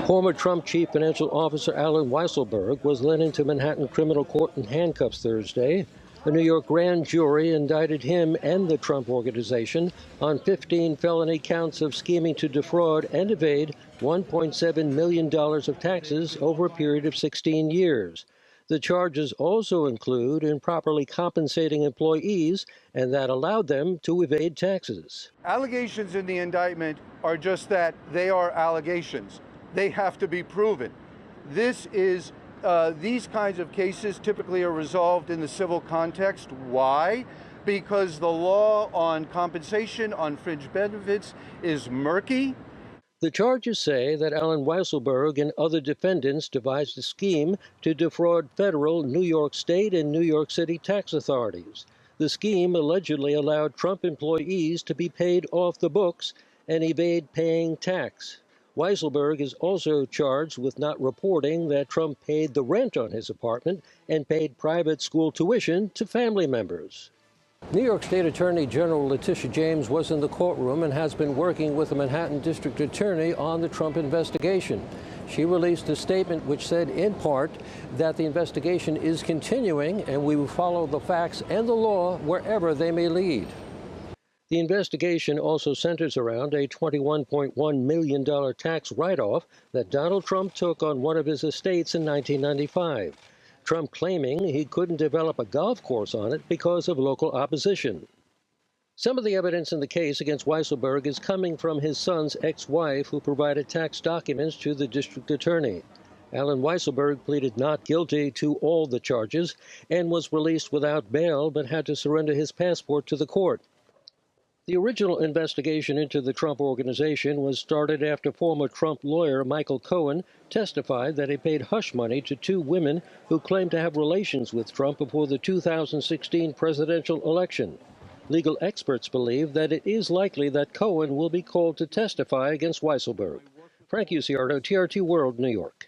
Former Trump chief financial officer Alan Weisselberg was led into Manhattan criminal court in handcuffs Thursday. A New York grand jury indicted him and the Trump Organization on 15 felony counts of scheming to defraud and evade $1.7 million of taxes over a period of 16 years. The charges also include improperly compensating employees, and that allowed them to evade taxes. Allegations in the indictment are just that. They are allegations. They have to be proven. These kinds of cases typically are resolved in the civil context. Why? Because the law on compensation, on fringe benefits, is murky. The charges say that Alan Weisselberg and other defendants devised a scheme to defraud federal, New York State, and New York City tax authorities. The scheme allegedly allowed Trump employees to be paid off the books and evade paying tax. Weisselberg is also charged with not reporting that Trump paid the rent on his apartment and paid private school tuition to family members. New York State Attorney General Letitia James was in the courtroom and has been working with the Manhattan District Attorney on the Trump investigation. She released a statement which said, in part, that the investigation is continuing and we will follow the facts and the law wherever they may lead. The investigation also centers around a $21.1 million tax write-off that Donald Trump took on one of his estates in 1995. Trump claiming he couldn't develop a golf course on it because of local opposition. Some of the evidence in the case against Weisselberg is coming from his son's ex-wife, who provided tax documents to the district attorney. Alan Weisselberg pleaded not guilty to all the charges and was released without bail, but had to surrender his passport to the court. The original investigation into the Trump Organization was started after former Trump lawyer Michael Cohen testified that he paid hush money to two women who claimed to have relations with Trump before the 2016 presidential election. Legal experts believe that it is likely that Cohen will be called to testify against Weisselberg. Frank Uciardo, TRT World, New York.